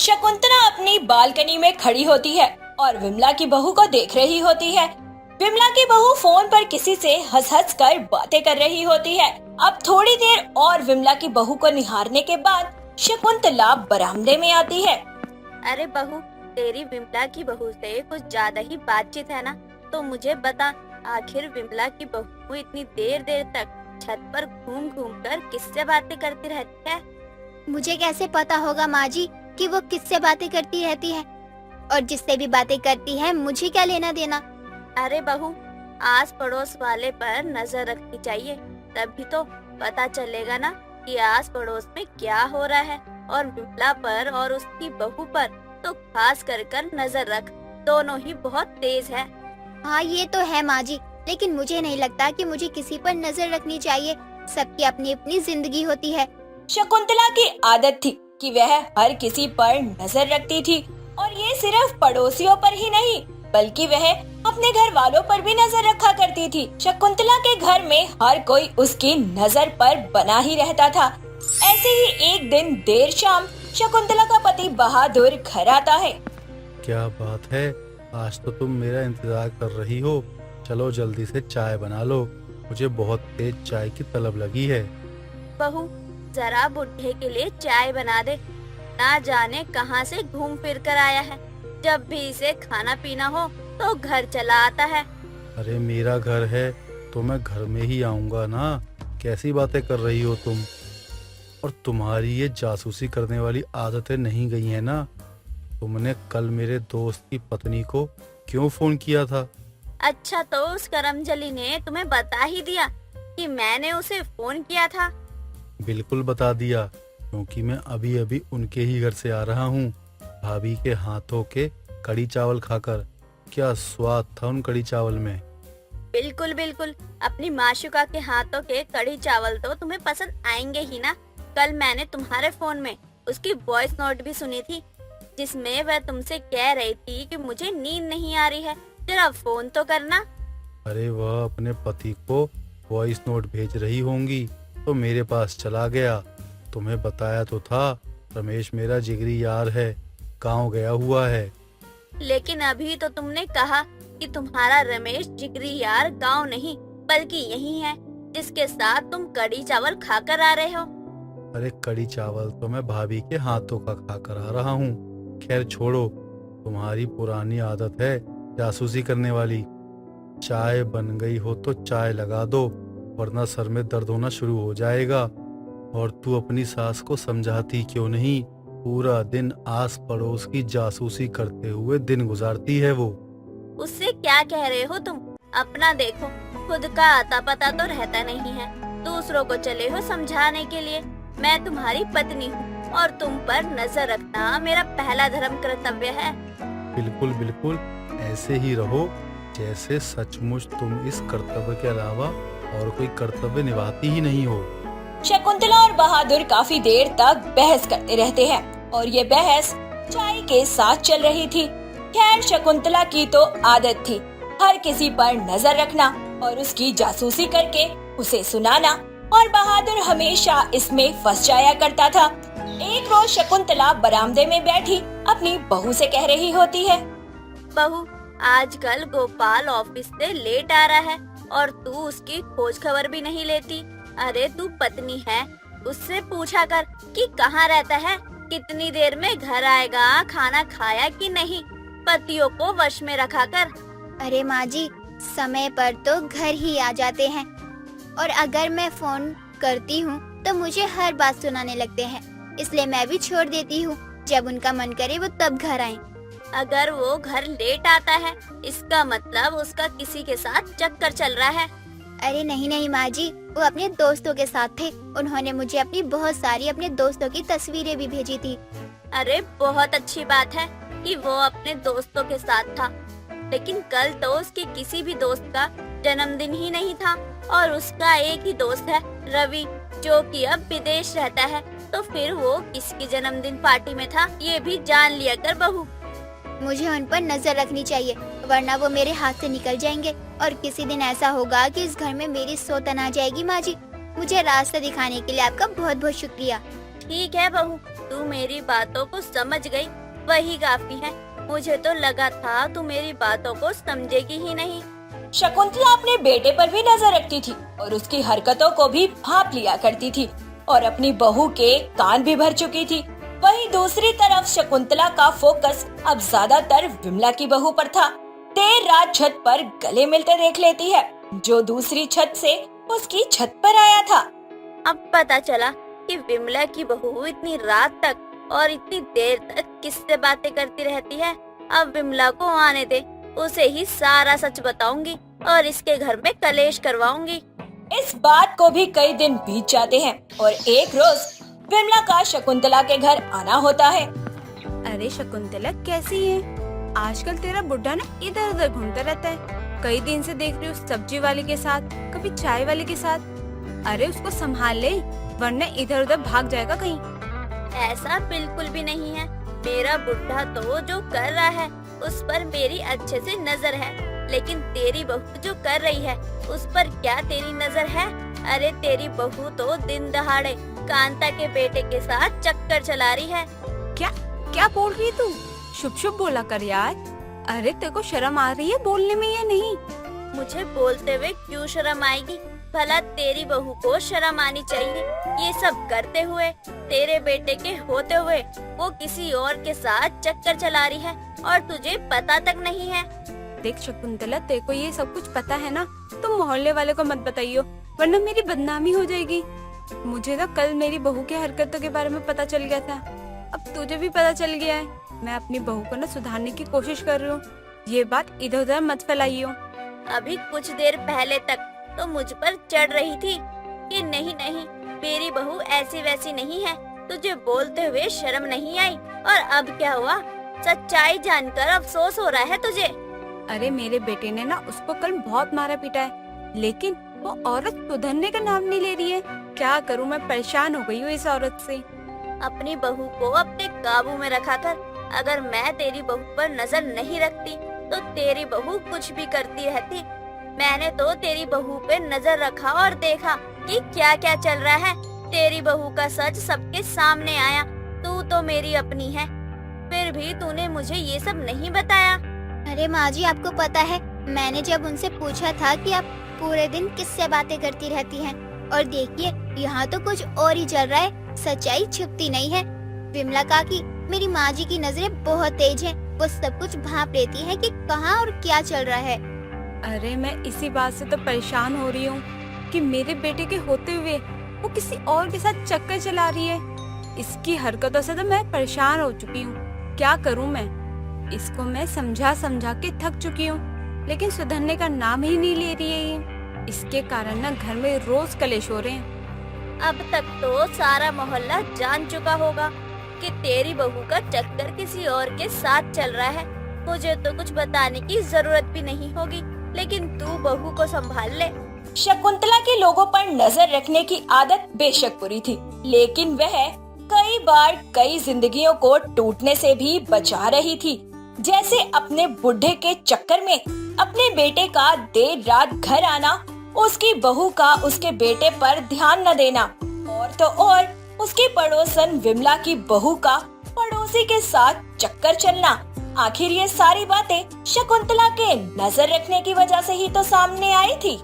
शकुंतला अपनी बालकनी में खड़ी होती है और विमला की बहू को देख रही होती है। विमला की बहू फोन पर किसी से हंस हंस कर बातें कर रही होती है। अब थोड़ी देर और विमला की बहू को निहारने के बाद शकुंतला बरामदे में आती है। अरे बहू, तेरी विमला की बहू से कुछ ज्यादा ही बातचीत है ना, तो मुझे बता, आखिर विमला की बहू इतनी देर देर तक छत पर घूम घूम कर किससे बातें करती रहती है? मुझे कैसे पता होगा माँ जी कि वो किससे बातें करती रहती है, और जिससे भी बातें करती है मुझे क्या लेना देना। अरे बहू, आस पड़ोस वाले पर नजर रखनी चाहिए, तभी तो पता चलेगा ना कि आस पड़ोस में क्या हो रहा है। और विमला पर और उसकी बहू पर तो खास कर नजर रख, दोनों ही बहुत तेज है। हाँ ये तो है माँ जी, लेकिन मुझे नहीं लगता कि मुझे किसी पर नजर रखनी चाहिए। सबकी अपनी अपनी जिंदगी होती है। शकुंतला की आदत थी कि वह हर किसी पर नजर रखती थी, और ये सिर्फ पड़ोसियों पर ही नहीं बल्कि वह अपने घर वालों पर भी नजर रखा करती थी। शकुंतला के घर में हर कोई उसकी नजर पर बना ही रहता था। ऐसे ही एक दिन देर शाम शकुंतला का पति बहादुर घर आता है। क्या बात है, आज तो तुम मेरा इंतजार कर रही हो। चलो जल्दी से चाय बना लो, मुझे बहुत तेज चाय की तलब लगी है। बहू, जरा बुढ़े के लिए चाय बना दे, ना जाने कहां से घूम फिर कर आया है। जब भी इसे खाना पीना हो तो घर चला आता है। अरे मेरा घर है तो मैं घर में ही आऊंगा ना, कैसी बातें कर रही हो तुम। और तुम्हारी ये जासूसी करने वाली आदतें नहीं गई है ना? तुमने कल मेरे दोस्त की पत्नी को क्यों फोन किया था? अच्छा, तो उस करमजली ने तुम्हें बता ही दिया कि मैंने उसे फोन किया था? बिल्कुल बता दिया, क्योंकि मैं अभी अभी उनके ही घर से आ रहा हूँ, भाभी के हाथों के कड़ी चावल खाकर। क्या स्वाद था उन कड़ी चावल में। बिल्कुल बिल्कुल, अपनी माशुका के हाथों के कढ़ी चावल तो तुम्हें पसंद आएंगे ही ना। कल मैंने तुम्हारे फोन में उसकी वॉइस नोट भी सुनी थी, जिसमें वह तुमसे कह रही थी कि मुझे नींद नहीं आ रही है, जरा फोन तो करना। अरे वह अपने पति को वॉइस नोट भेज रही होंगी तो मेरे पास चला गया। तुम्हें बताया तो था, रमेश मेरा जिगरी यार है, गाँव गया हुआ है। लेकिन अभी तो तुमने कहा कि तुम्हारा रमेश जिगरी यार गांव नहीं बल्कि यही है, जिसके साथ तुम कड़ी चावल खाकर आ रहे हो। अरे कड़ी चावल तो मैं भाभी के हाथों का खाकर आ रहा हूँ। खैर छोड़ो, तुम्हारी पुरानी आदत है जासूसी करने वाली। चाय बन गई हो तो चाय लगा दो, वरना सर में दर्द होना शुरू हो जाएगा। और तू अपनी सास को समझाती क्यों नहीं? पूरा दिन आस पड़ोस की जासूसी करते हुए दिन गुजारती है वो। उससे क्या कह रहे हो तुम? अपना देखो, खुद का आता पता तो रहता नहीं है, दूसरों को चले हो समझाने के लिए। मैं तुम्हारी पत्नी हूँ और तुम पर नजर रखना मेरा पहला धर्म कर्तव्य है। बिल्कुल बिल्कुल, ऐसे ही रहो जैसे सचमुच तुम इस कर्तव्य के अलावा और कोई कर्तव्य निभाती ही नहीं हो। शकुंतला और बहादुर काफी देर तक बहस करते रहते हैं, और ये बहस चाय के साथ चल रही थी। खैर शकुंतला की तो आदत थी हर किसी पर नजर रखना और उसकी जासूसी करके उसे सुनाना, और बहादुर हमेशा इसमें फंस जाया करता था। एक रोज शकुंतला बरामदे में बैठी अपनी बहू से कह रही होती है, बहू, आजकल गोपाल ऑफिस से लेट आ रहा है और तू उसकी खोज खबर भी नहीं लेती। अरे तू पत्नी है, उससे पूछा कर कि कहाँ रहता है, कितनी देर में घर आएगा, खाना खाया कि नहीं। पतियों को वश में रखा कर। अरे माँ जी, समय पर तो घर ही आ जाते हैं, और अगर मैं फोन करती हूँ तो मुझे हर बात सुनाने लगते हैं, इसलिए मैं भी छोड़ देती हूँ। जब उनका मन करे वो तब घर आए। अगर वो घर लेट आता है, इसका मतलब उसका किसी के साथ चक्कर चल रहा है। अरे नहीं नहीं माँ जी, वो अपने दोस्तों के साथ थे। उन्होंने मुझे अपनी बहुत सारी अपने दोस्तों की तस्वीरें भी भेजी थी। अरे बहुत अच्छी बात है कि वो अपने दोस्तों के साथ था, लेकिन कल तो उसके किसी भी दोस्त का जन्मदिन ही नहीं था, और उसका एक ही दोस्त है रवि, जो कि अब विदेश रहता है। तो फिर वो किसकी जन्मदिन पार्टी में था, ये भी जान लिया कर बहू। मुझे उन पर नजर रखनी चाहिए, वरना वो मेरे हाथ से निकल जाएंगे, और किसी दिन ऐसा होगा कि इस घर में मेरी सौतन आ जाएगी। माँ जी, मुझे रास्ता दिखाने के लिए आपका बहुत बहुत शुक्रिया। ठीक है बहू, तू मेरी बातों को समझ गई वही काफी है। मुझे तो लगा था तू मेरी बातों को समझेगी ही नहीं। शकुंतला अपने बेटे पर भी नजर रखती थी और उसकी हरकतों को भी भांप लिया करती थी और अपनी बहू के कान भी भर चुकी थी। वहीं दूसरी तरफ शकुंतला का फोकस अब ज्यादातर विमला की बहू पर था। देर रात छत पर गले मिलते देख लेती है, जो दूसरी छत से उसकी छत पर आया था। अब पता चला कि विमला की बहू इतनी रात तक और इतनी देर तक किससे बातें करती रहती है। अब विमला को आने दे, उसे ही सारा सच बताऊंगी और इसके घर में कलेश करवाऊंगी। इस बात को भी कई दिन बीत जाते हैं और एक रोज विमला का शकुंतला के घर आना होता है। अरे शकुंतला कैसी है? आजकल तेरा बुड्ढा ना इधर उधर घूमता रहता है। कई दिन से देख रही हूँ सब्जी वाले के साथ, कभी चाय वाले के साथ। अरे उसको संभाल ले, वरना इधर उधर भाग जाएगा कहीं। ऐसा बिल्कुल भी नहीं है। मेरा बुढ़ा तो जो कर रहा है उस पर मेरी अच्छे से नजर है, लेकिन तेरी बहू जो कर रही है उस पर क्या तेरी नजर है? अरे तेरी बहू तो दिन दहाड़े कांता के बेटे के साथ चक्कर चला रही है। क्या क्या बोल रही है तू? शुभ शुभ बोला कर यार। अरे तेरे को शर्म आ रही है बोलने में या नहीं? मुझे बोलते हुए क्यों शर्म आएगी? भला तेरी बहू को शर्म आनी चाहिए। ये सब करते हुए, तेरे बेटे के होते हुए वो किसी और के साथ चक्कर चला रही है और तुझे पता तक नहीं है। देख शकुंतला, तेरे को ये सब कुछ पता है ना, तुम मोहल्ले वाले को मत बताइयो, वरना मेरी बदनामी हो जाएगी। मुझे तो कल मेरी बहू की हरकतों के बारे में पता चल गया था, अब तुझे भी पता चल गया है। मैं अपनी बहू को ना सुधारने की कोशिश कर रही हूँ, ये बात इधर उधर मत फैलाइयो। अभी कुछ देर पहले तक तो मुझ पर चढ़ रही थी कि नहीं नहीं मेरी बहू ऐसी वैसी नहीं है, तुझे बोलते हुए शर्म नहीं आई। और अब क्या हुआ? सच्चाई जानकर अफसोस हो रहा है तुझे? अरे मेरे बेटे ने ना उसको कल बहुत मारा पीटा है, लेकिन वो औरत सुधरने का नाम नहीं ले रही है। क्या करूँ, मैं परेशान हो गई हूँ इस औरत से। अपनी बहू को अपने काबू में रखा कर। अगर मैं तेरी बहू पर नजर नहीं रखती तो तेरी बहू कुछ भी करती रहती। मैंने तो तेरी बहू पे नजर रखा और देखा कि क्या क्या चल रहा है। तेरी बहू का सच सबके सामने आया। तू तो मेरी अपनी है, फिर भी तूने मुझे ये सब नहीं बताया। अरे माँ जी, आपको पता है, मैंने जब उनसे पूछा था कि आप पूरे दिन किससे बातें करती रहती हैं, और देखिए यहाँ तो कुछ और ही चल रहा है। सच्चाई छुपती नहीं है। विमला काकी, मेरी माँ जी की नजरें बहुत तेज हैं, वो सब कुछ भांप लेती है कि कहाँ और क्या चल रहा है। अरे मैं इसी बात से तो परेशान हो रही हूँ कि मेरे बेटे के होते हुए वो किसी और के साथ चक्कर चला रही है। इसकी हरकतों से तो मैं परेशान हो चुकी हूँ। क्या करूँ मैं? इसको मैं समझा समझा के थक चुकी हूँ, लेकिन सुधरने का नाम ही नहीं ले रही है ये। इसके कारण ना घर में रोज कलेश हो रहे हैं। अब तक तो सारा मोहल्ला जान चुका होगा कि तेरी बहू का चक्कर किसी और के साथ चल रहा है। मुझे तो कुछ बताने की जरूरत भी नहीं होगी, लेकिन तू बहू को संभाल ले। शकुंतला के लोगों पर नजर रखने की आदत बेशक बुरी थी, लेकिन वह कई बार कई जिंदगियों को टूटने से भी बचा रही थी। जैसे अपने बुढ़े के चक्कर में अपने बेटे का देर रात घर आना, उसकी बहू का उसके बेटे पर ध्यान न देना, और तो और उसकी पड़ोसन विमला की बहू का पड़ोसी के साथ चक्कर चलना। आखिर ये सारी बातें शकुंतला के नजर रखने की वजह से ही तो सामने आई थी।